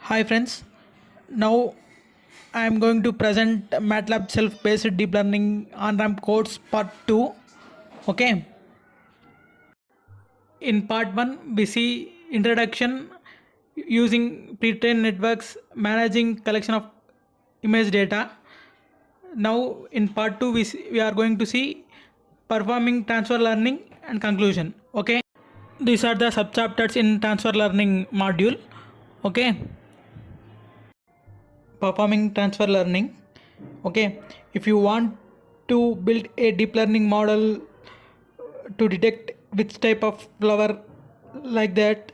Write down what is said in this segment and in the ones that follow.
Hi friends, now I am going to present MATLAB self-paced deep learning on-ramp codes part 2. Okay, in part 1 we see introduction using pre-trained networks, managing collection of image data. Now in part 2 we are going to see performing transfer learning and conclusion. Okay, these are the subchapters in transfer learning module. Okay, performing transfer learning. Okay, if you want to build a deep learning model to detect which type of flower, like that,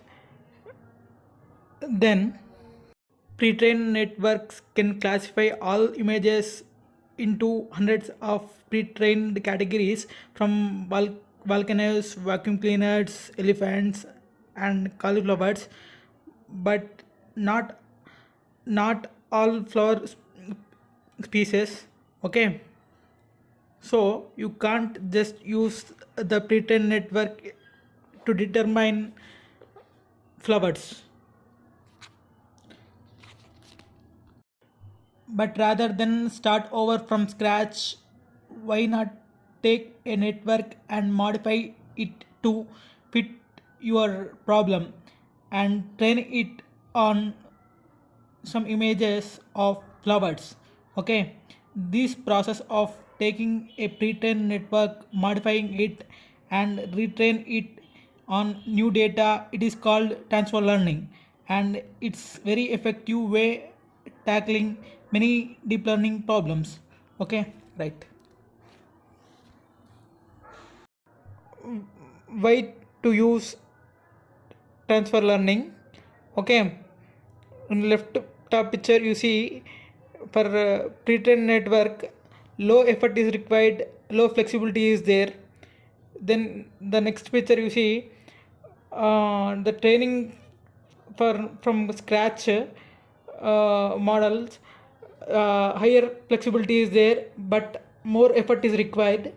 then pre-trained networks can classify all images into hundreds of pre-trained categories, from volcanoes, vacuum cleaners, elephants, and cauliflowers, but not not all flower species. Okay, so you can't just use the pre-trained network to determine flowers, but rather than start over from scratch, why not take a network and modify it to fit your problem and train it on some images of flowers. Okay, this process of taking a pre-trained network, modifying it, and retrain it on new data, it is called transfer learning, and it's very effective way tackling many deep learning problems. Okay, right. Why to use transfer learning? Okay, in left top picture you see, for pre-trained network, low effort is required, low flexibility is there. Then the next picture you see, the training for from scratch models, higher flexibility is there but more effort is required.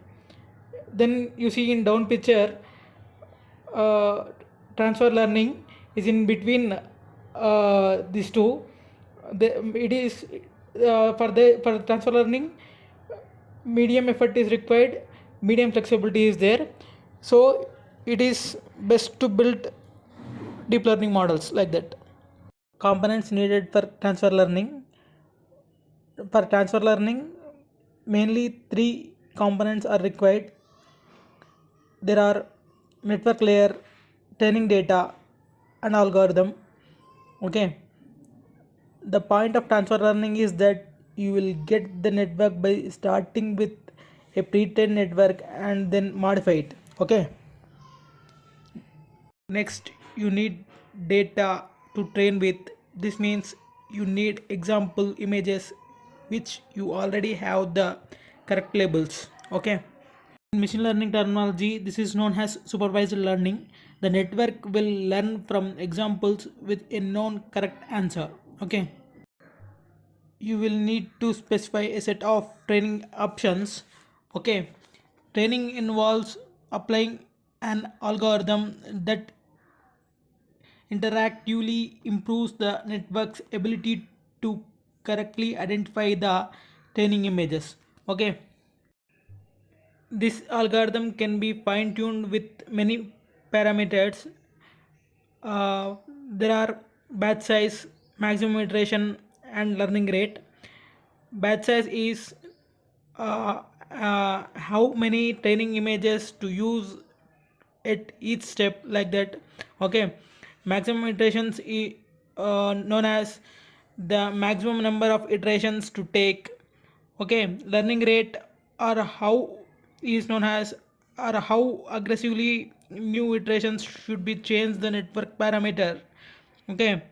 Then you see in down picture, uh, transfer learning is in between these two. It is for transfer learning, medium effort is required, medium flexibility is there. So it is best to build deep learning models like that. Components needed for transfer learning. For transfer learning, mainly three components are required. There are network layer, training data, and algorithm. Okay, the point of transfer learning is that you will get the network by starting with a pre-trained network and then modify it. Okay, next you need data to train with. This means you need example images which you already have the correct labels. Okay, in machine learning terminology, this is known as supervised learning. The network will learn from examples with a known correct answer. Okay, you will need to specify a set of training options. Okay, training involves applying an algorithm that interactively improves the network's ability to correctly identify the training images. Okay, this algorithm can be fine-tuned with many parameters. There are batch size, maximum iteration, and learning rate. Batch size is how many training images to use at each step, like that. Okay, maximum iterations is known as the maximum number of iterations to take. Okay, learning rate, or how is known as, or how aggressively new iterations should be changed the network parameter. Okay,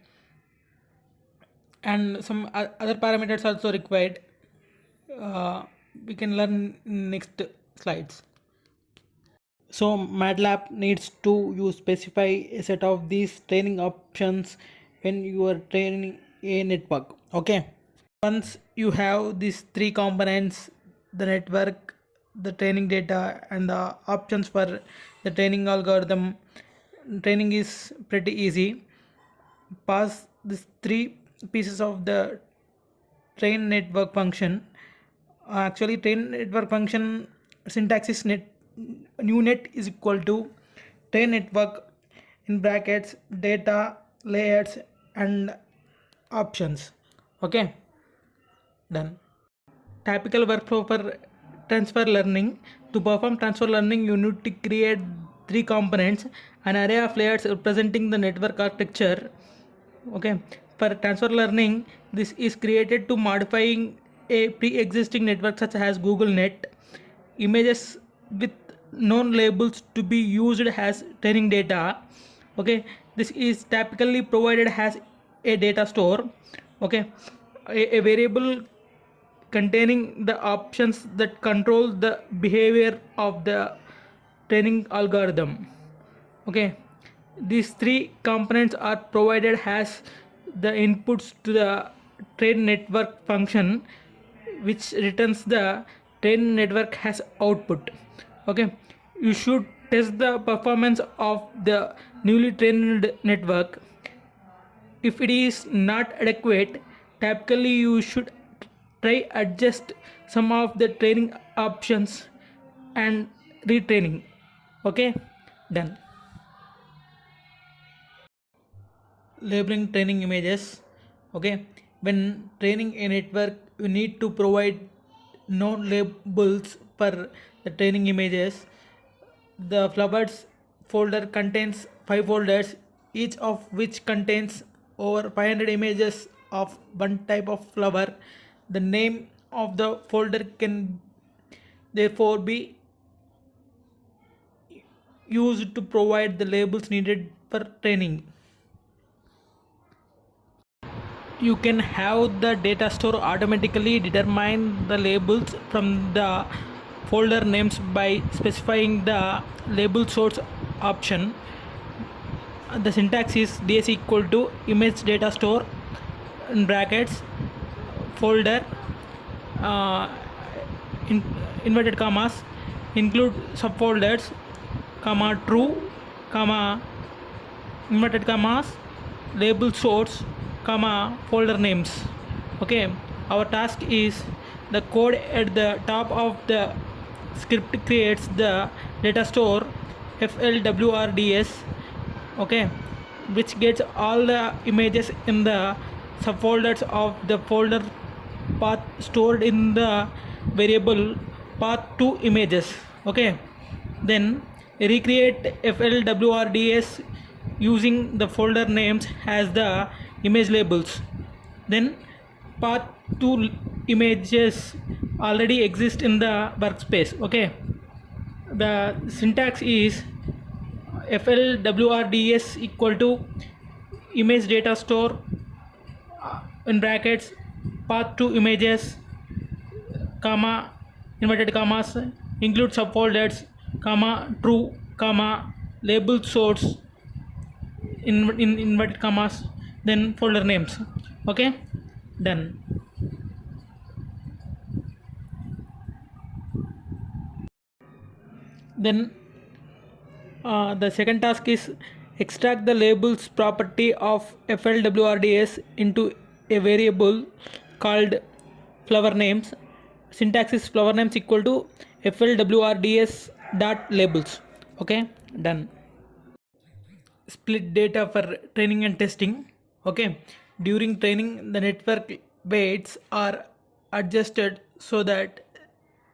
and some other parameters also required. uh, we can learn in next slides. So MATLAB needs to you specify a set of these training options when you are training a network. Okay, once you have these three components, the network, the training data, and the options for the training algorithm, training is pretty easy. Pass these three pieces of the train network function. Actually, train network function syntax is new net is equal to train network in brackets data layers and options. Okay, done. Typical workflow for transfer learning. To perform transfer learning, you need to create three components: an array of layers representing the network architecture. Okay, for transfer learning, this is created to modifying a pre-existing network such as Google Net. Images with known labels to be used as training data. Okay, this is typically provided as a data store. Okay, a variable containing the options that control the behavior of the training algorithm. Okay, these three components are provided as the inputs to the train network function, which returns the train network as output. Okay, you should test the performance of the newly trained network. If it is not adequate, typically you should try adjust some of the training options and retraining. Okay, done. Labeling training images. Okay, when training a network, you need to provide known labels for the training images. The flowers folder contains 5 folders, each of which contains over 500 images of one type of flower. The name of the folder can therefore be used to provide the labels needed for training. You can have the data store automatically determine the labels from the folder names by specifying the label source option. The syntax is ds equal to image data store in brackets folder uh, in inverted commas include subfolders comma true comma inverted commas label source comma folder names. Okay, our task is the code at the top of the script creates the data store flwrds. Okay, which gets all the images in the subfolders of the folder path stored in the variable path to images. Okay, then recreate flwrds using the folder names as the image labels. Then path to images already exist in the workspace. Okay, the syntax is flwrds equal to image data store in brackets path to images comma inverted commas include subfolders comma true comma label source in inverted commas then folder names. Okay, done. Then the second task is extract the labels property of flwrds into a variable called flower names. Syntax is flower names equal to flwrds dot labels. Okay, done. Split data for training and testing. Okay, during training the network weights are adjusted so that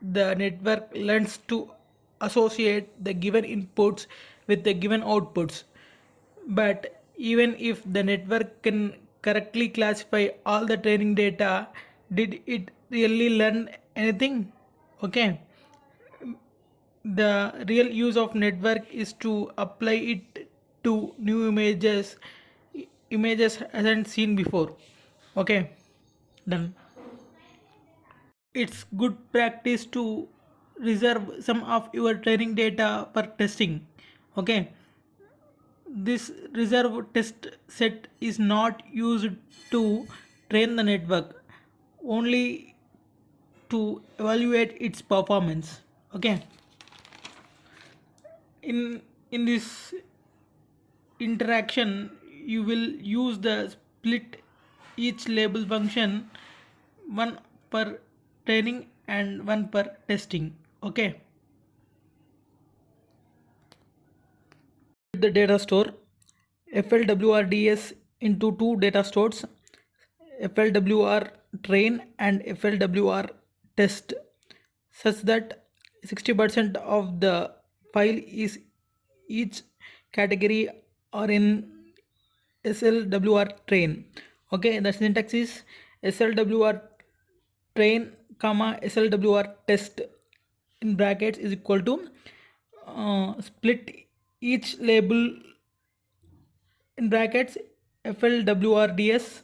the network learns to associate the given inputs with the given outputs. But even if the network can correctly classify all the training data, did it really learn anything? Okay, the real use of network is to apply it to new images hasn't seen before. Okay, done. It's good practice to reserve some of your training data for testing. Okay, this reserve test set is not used to train the network, only to evaluate its performance. Okay, in this interaction you will use the split each label function, one per training and one per testing. Okay. The data store FLWRDS into two data stores, FLWR train and FLWR test, such that 60% of the file is each category or in SLWR train. Okay, the syntax is SLWR train comma SLWR test in brackets is equal to split each label in brackets FLWRDS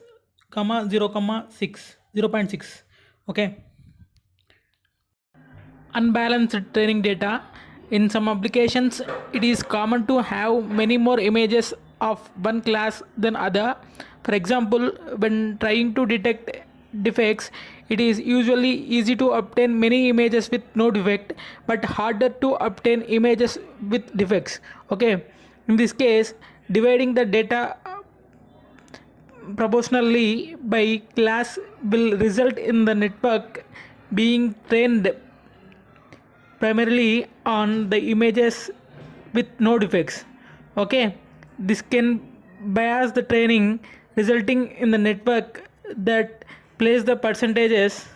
comma 0 comma 6 0.6. Okay. Unbalanced training data. In some applications, it is common to have many more images of one class than other. For example, when trying to detect defects, it is usually easy to obtain many images with no defect, but harder to obtain images with defects. Okay, in this case, dividing the data proportionally by class will result in the network being trained primarily on the images with no defects. Okay, this can bias the training, resulting in the network that plays the percentages,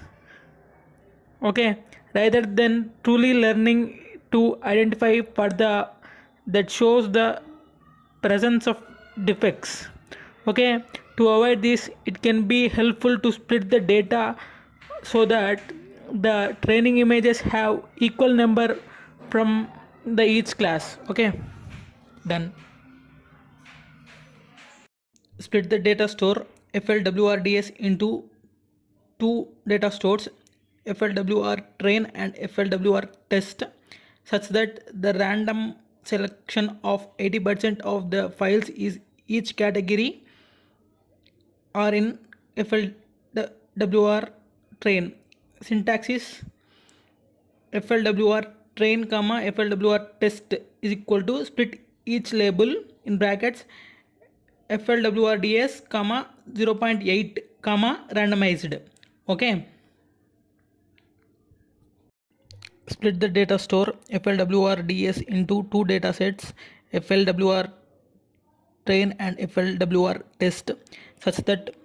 okay, rather than truly learning to identify for the that shows the presence of defects. Okay, to avoid this, it can be helpful to split the data so that the training images have equal number from the each class. Okay, done. Split the data store FLWRDS into two data stores, FLWR train and FLWR test, such that the random selection of 80% of the files is each category or in FLWR train. Syntax is FLWR train comma FLWR test is equal to split each label in brackets FLWRDS comma 0.8 comma randomized. Okay. Split the data store FLWRDS into two data sets, FLWR train and FLWR test, such that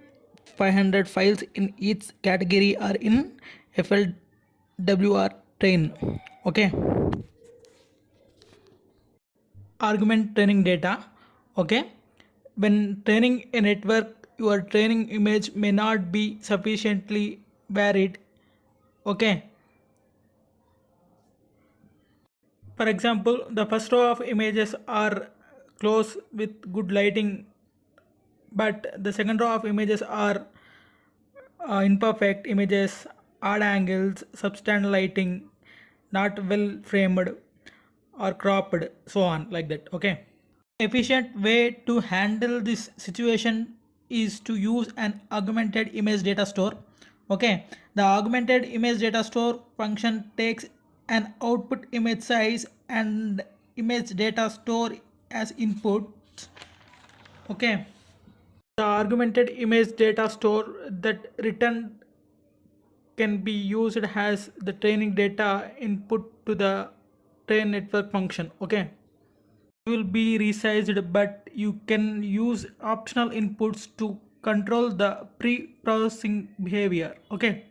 500 files in each category are in FLWR train. Okay. Argument training data. Okay, when training a network, your training image may not be sufficiently varied. Okay, for example, the first row of images are close with good lighting, but the second row of images are imperfect images, odd angles, substandard lighting, not well framed or cropped, so on, like that. Okay, efficient way to handle this situation is to use an augmented image data store. Okay, the augmented image data store function takes an output image size and image data store as inputs. Okay, the augmented image data store that return can be used as the training data input to the train network function. Okay, will be resized, but you can use optional inputs to control the pre-processing behavior. Okay,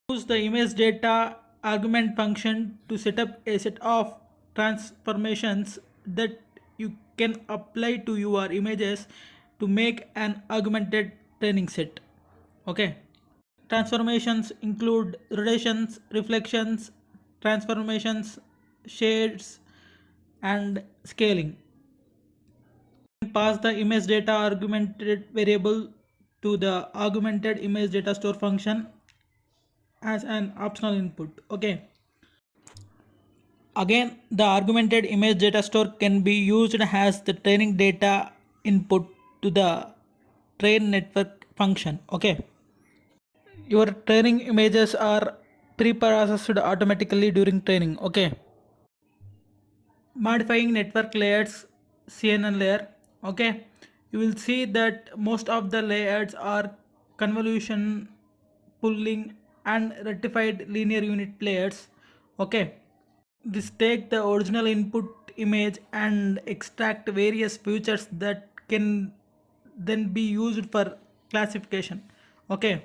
use the image data argument function to set up a set of transformations that you can apply to your images to make an augmented training set. Okay, transformations include rotations, reflections, transformations, shades and scaling. Pass the image data augmented variable to the augmented image data store function as an optional input. Okay, again the augmented image data store can be used as the training data input to the train network function. Okay, your training images are pre-processed automatically during training. Okay, modifying network layers, CNN layer. Okay, you will see that most of the layers are convolution, pulling, and rectified linear unit layers. Okay, this take the original input image and extract various features that can then be used for classification. Okay,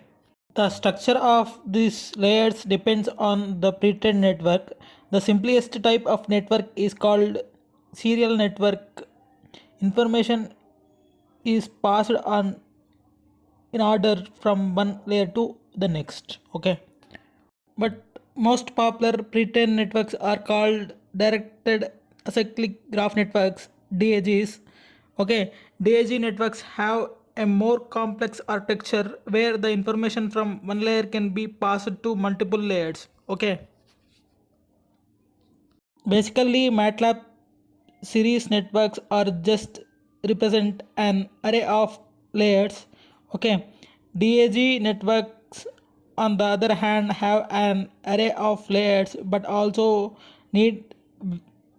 the structure of these layers depends on the pre-trained network. The simplest type of network is called serial network. Information is passed on in order from one layer to the next. Okay, but most popular pre-trained networks are called directed acyclic graph networks, DAGs. Okay, DAG networks have a more complex architecture where the information from one layer can be passed to multiple layers. Okay, basically MATLAB series networks are just represent an array of layers. Okay, DAG networks on the other hand have an array of layers but also need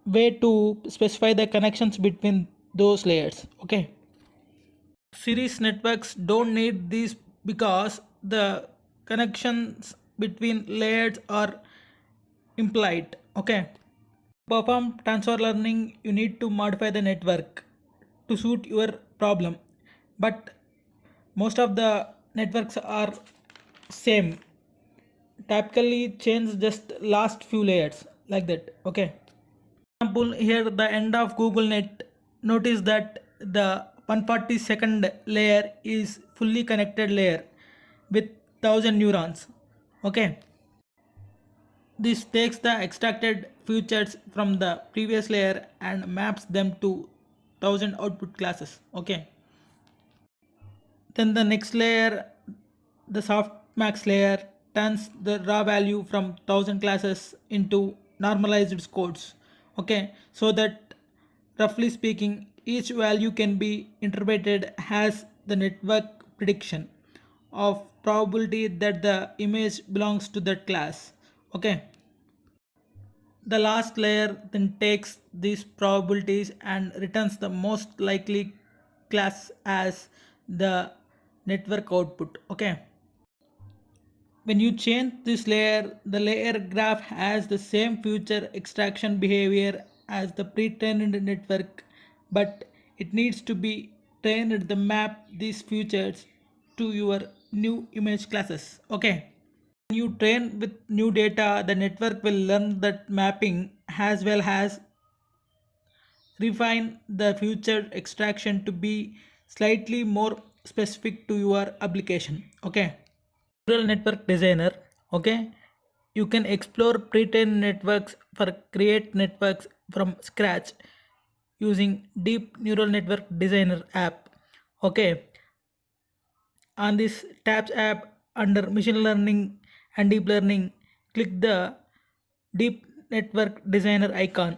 way to specify the connections between those layers. Okay, series networks don't need these because the connections between layers are implied. Okay, perform transfer learning, you need to modify the network to suit your problem. But most of the networks are same. Typically change just last few layers like that. Okay. Example here the end of Google Net. Notice that the 142nd layer is fully connected layer with 1000 neurons. Okay. This takes the extracted features from the previous layer and maps them to 1000 output classes. Okay. Then the next layer, the softmax layer, turns the raw value from 1000 classes into normalized codes. Okay. So that roughly speaking, each value can be interpreted as the network prediction of probability that the image belongs to that class. Okay. The last layer then takes these probabilities and returns the most likely class as the network output. Okay. When you change this layer, the layer graph has the same future extraction behavior as the pre-trained network, but it needs to be trained to map these features to your new image classes. Okay. When you train with new data, the network will learn that mapping as well as refine the future extraction to be slightly more specific to your application. Okay. Neural network designer. Okay. You can explore pre-trained networks for create networks from scratch using deep neural network designer app. Okay, on this tabs app under machine learning and deep learning, click the deep network designer icon.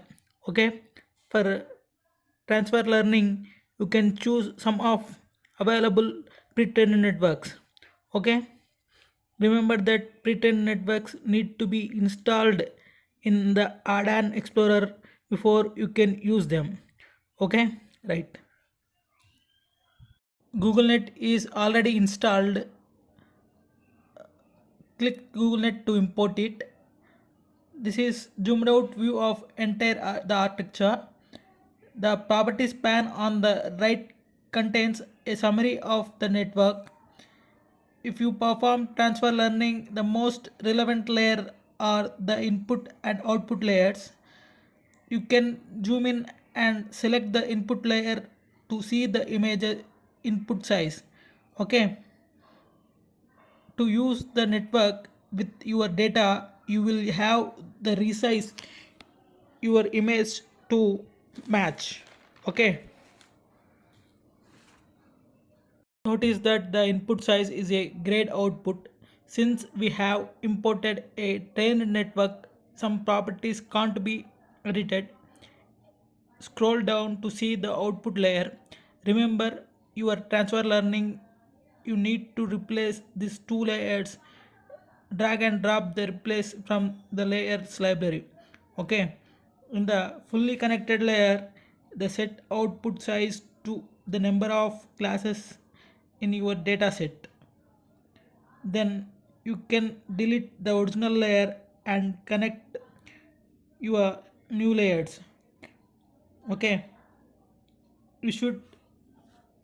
Okay, for transfer learning you can choose some of available pre-trained networks. Okay, remember that pre-trained networks need to be installed in the add-on explorer before you can use them. Okay, right. GoogleNet is already installed. Click GoogleNet to import it. This is zoomed out view of entire the architecture. The properties pane on the right contains a summary of the network. If you perform transfer learning, the most relevant layer are the input and output layers. You can zoom in and select the input layer to see the image input size. Okay, to use the network with your data, you will have the resize your image to match. Okay, notice that the input size is a grade output. Since we have imported a trained network, some properties can't be edited. Scroll down to see the output layer. Remember your transfer learning, you need to replace these two layers. Drag and drop the replace from the layers library. Okay, in the fully connected layer, the set output size to the number of classes in your data set. then you can delete the original layer and connect your new layers. Okay, you should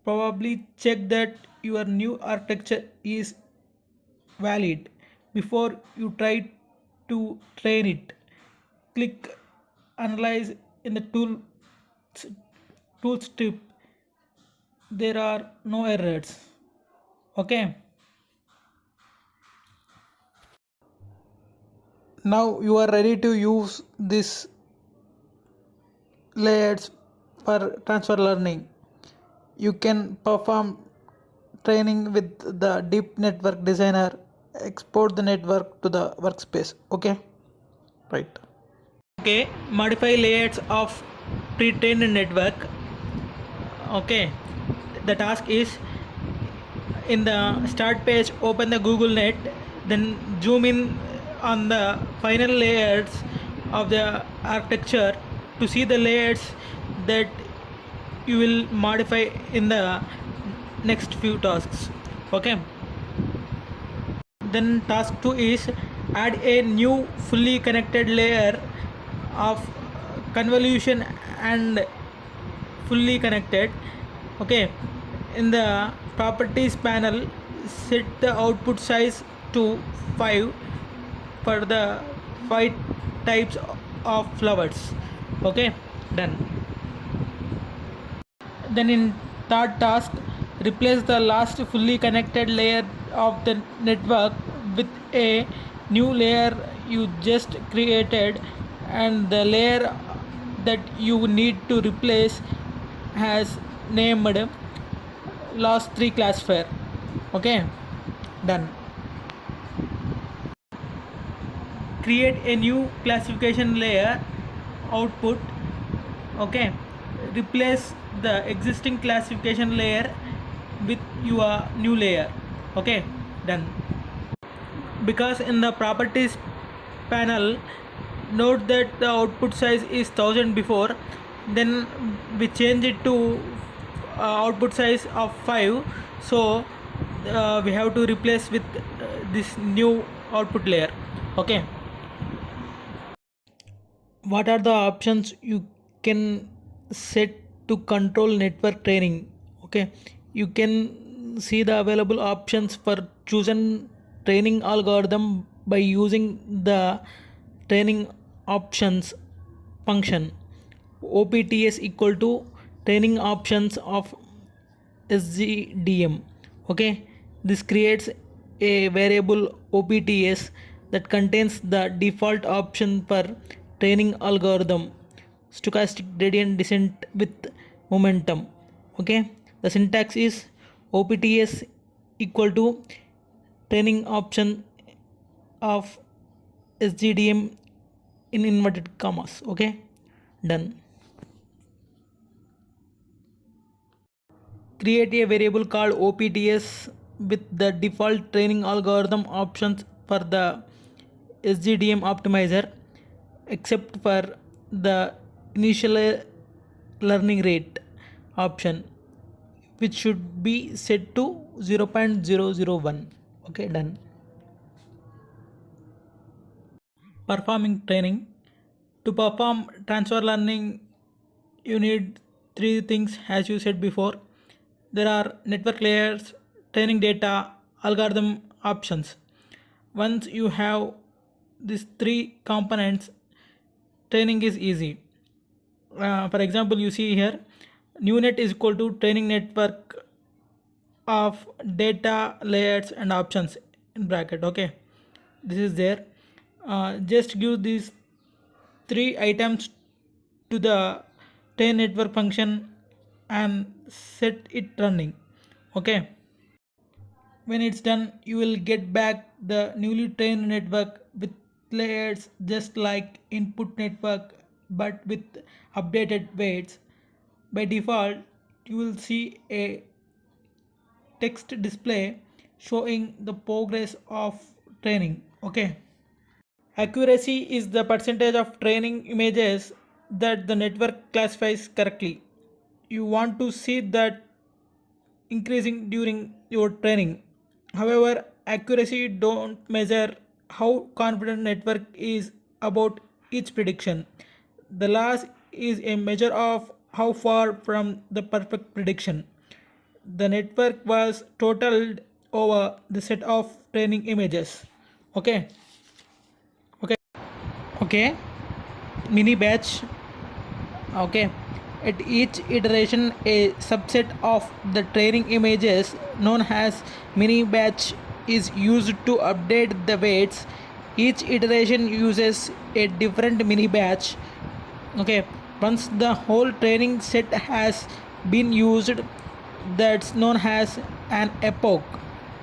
probably check that your new architecture is valid before you try to train it. Click analyze in the tool strip. There are no errors. Okay, now you are ready to use this layers for transfer learning. You can perform training with the deep network designer. Export the network to the workspace. Okay, right. Okay, modify layers of pre-trained network. Okay, the task is in the start page, open the Google Net, then zoom in on the final layers of the architecture to see the layers that you will modify in the next few tasks. Okay, then task 2 is add a new fully connected layer of convolution and fully connected. Okay, in the properties panel, set the output size to 5 for the 5 types of flowers. Okay, done. Then in third task, replace the last fully connected layer of the network with a new layer you just created, and the layer that you need to replace has named last 3 classifier. Okay, done. Create a new classification layer output. Okay, replace the existing classification layer with your new layer. Okay, done. Because in the properties panel, note that the output size is 1000 before, then we change it to output size of 5, so we have to replace with this new output layer. Okay, what are the options you can set to control network training? Okay, you can see the available options for chosen training algorithm by using the training options function. OPTS equal to training options of SGDM. Okay, this creates a variable OPTS that contains the default option for training algorithm, stochastic gradient descent with momentum. Okay, the syntax is OPTS equal to training option of SGDM in inverted commas. Okay, done. Create a variable called OPTS with the default training algorithm options for the SGDM optimizer, except for the initial learning rate option, which should be set to 0.001. Okay, done. Performing training. To perform transfer learning, you need three things as you said before. There are network layers, training data, algorithm options. Once you have these three components, training is easy. For example, you see here, new net is equal to training network of data layers and options in bracket. Okay, this is there. Just give these three items to the train network function and set it running. Okay, when it's done, you will get back the newly trained network with layers just like input network but with updated weights. By default, you will see a text display showing the progress of training. Okay, accuracy is the percentage of training images that the network classifies correctly. You want to see that increasing during your training. However, accuracy don't measure how confident network is about each prediction. The loss is a measure of how far from the perfect prediction the network was totaled over the set of training images. Okay. Okay. Okay. Mini batch. Okay. At each iteration, a subset of the training images known as mini batch is used to update the weights. Each iteration uses a different mini batch. Okay, once the whole training set has been used, that's known as an epoch.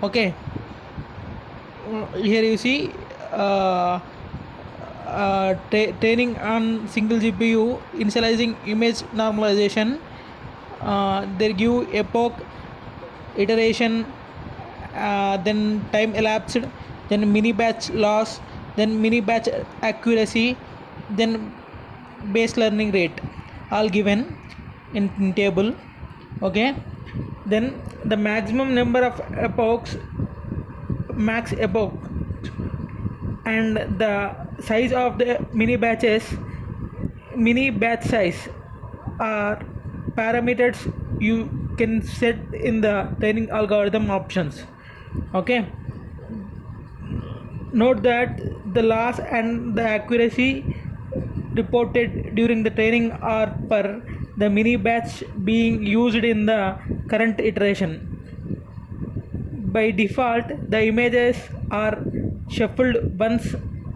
Okay, here you see training on single GPU, initializing image normalization. They give epoch, iteration, then time elapsed, then mini batch loss, then mini batch accuracy, then base learning rate, all given in table. Okay, then the maximum number of epochs, max epoch, and the size of the mini batch size are parameters you can set in the training algorithm options. Okay, note that the loss and the accuracy reported during the training are per the mini batch being used in the current iteration. By default, the images are shuffled once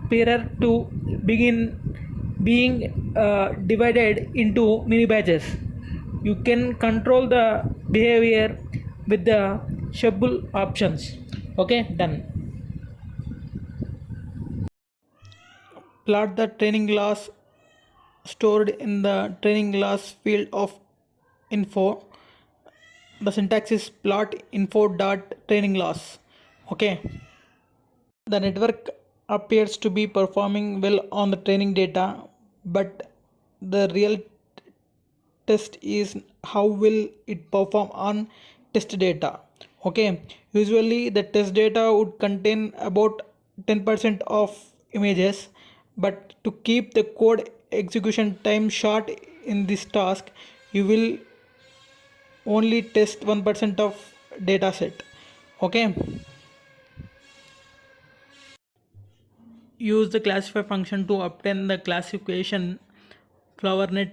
prior to begin being divided into mini batches. You can control the behavior with the shuffle options. Okay, done. Plot the training loss stored in the training loss field of info. The syntax is plot info dot training loss. Okay. The network appears to be performing well on the training data, but the real test is how will it perform on test data. Okay, usually the test data would contain about 10% of images, but to keep the code execution time short in this task, you will only test 1% of data set. Okay, use the classify function to obtain the classification FlowerNet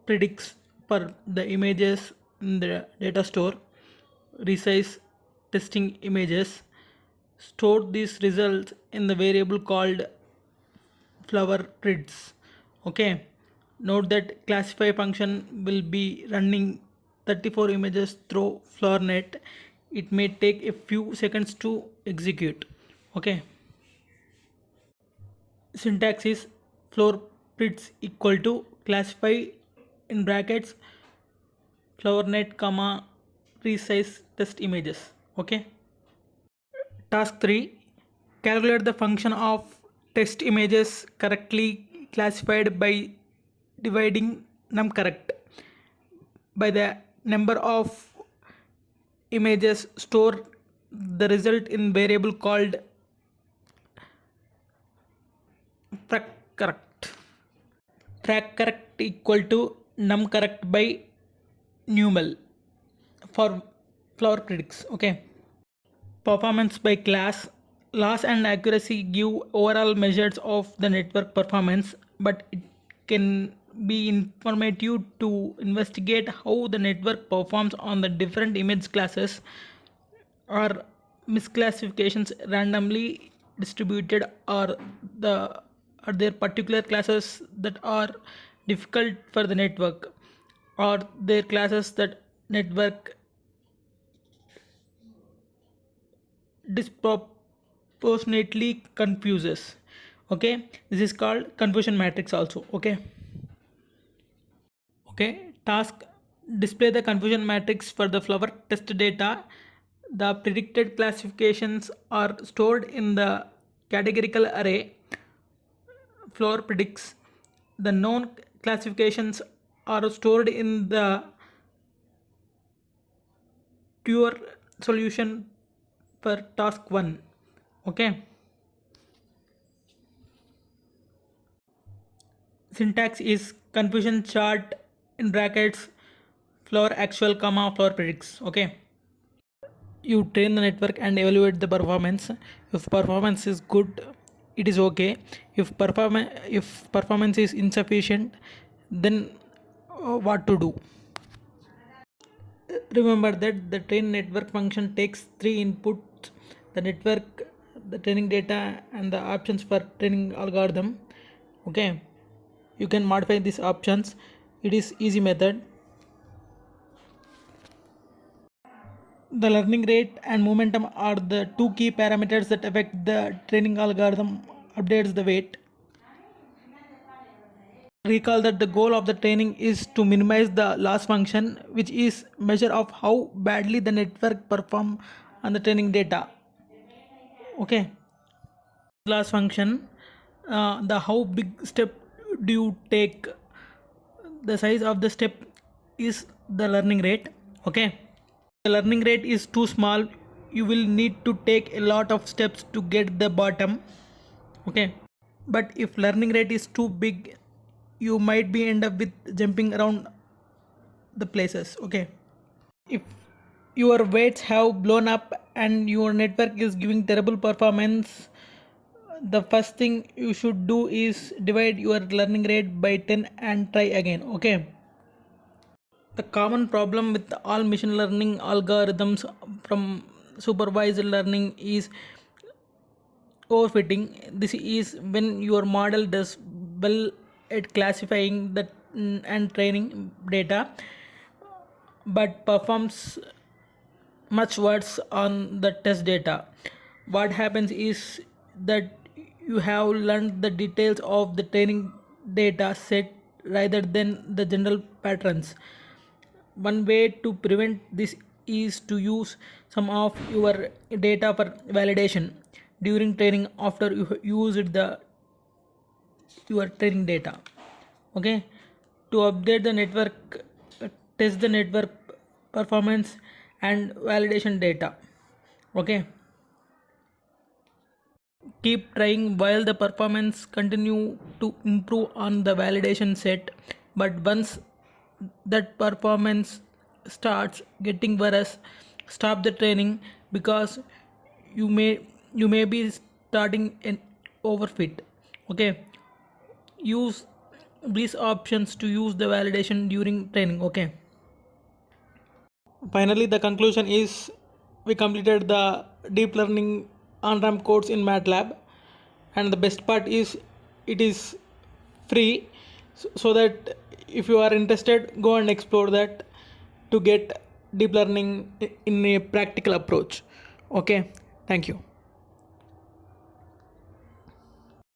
predicts for the images in the data store. Resize testing images. Store these results in the variable called flower grids. Okay, note that classify function will be running 34 images through FlowerNet. It may take a few seconds to execute. Okay, syntax is floor grids equal to classify in brackets FlowerNet comma resize test images. Okay. Task 3, calculate the function of test images correctly classified by dividing numCorrect by the number of images. Store the result in variable called trackCorrect. TrackCorrect equal to numCorrect by numal for flower critics. Okay. Performance by class. Loss and accuracy give overall measures of the network performance, but it can be informative to investigate how the network performs on the different image classes or misclassifications randomly distributed, or their particular classes that are difficult for the network, or their classes that network disproportionately confuses. Okay, this is called confusion matrix also. Okay. Okay, task, display the confusion matrix for the flower test data. The predicted classifications are stored in the categorical array flower predicts. The known classifications are stored in the pure solution for task 1. Okay, syntax is confusion chart in brackets floor actual comma floor predicts. Okay, you train the network and evaluate the performance. If performance is good, it is okay. If performance is insufficient, then what to do? Remember that the train network function takes three inputs: the network, the training data, and the options for training algorithm. Okay, you can modify these options. It is easy method. The learning rate and momentum are the two key parameters that affect the training algorithm updates the weight. Recall that the goal of the training is to minimize the loss function, which is measure of how badly the network perform on the training data. Okay, loss function, the how big step do you take, the size of the step is the learning rate. Okay, the learning rate is too small, you will need to take a lot of steps to get the bottom. Okay, but if learning rate is too big, you might be end up with jumping around the places. Okay, if your weights have blown up and your network is giving terrible performance, the first thing you should do is divide your learning rate by 10 and try again. Okay, the common problem with all machine learning algorithms from supervised learning is overfitting. This is when your model does well at classifying the and training data, but performs much worse on the test data. What happens is that you have learned the details of the training data set rather than the general patterns. One way to prevent this is to use some of your data for validation during training after you used the your training data. Okay, to update the network, test the network performance and validation data. Okay, keep trying while the performance continue to improve on the validation set, but once that performance starts getting worse, stop the training, because you may you may be starting an overfit. Okay, use these options to use the validation during training. Okay, finally the conclusion is we completed the deep learning on-ramp course in MATLAB, and the best part is it is free, so that if you are interested, go and explore that to get deep learning in a practical approach. Okay, thank you.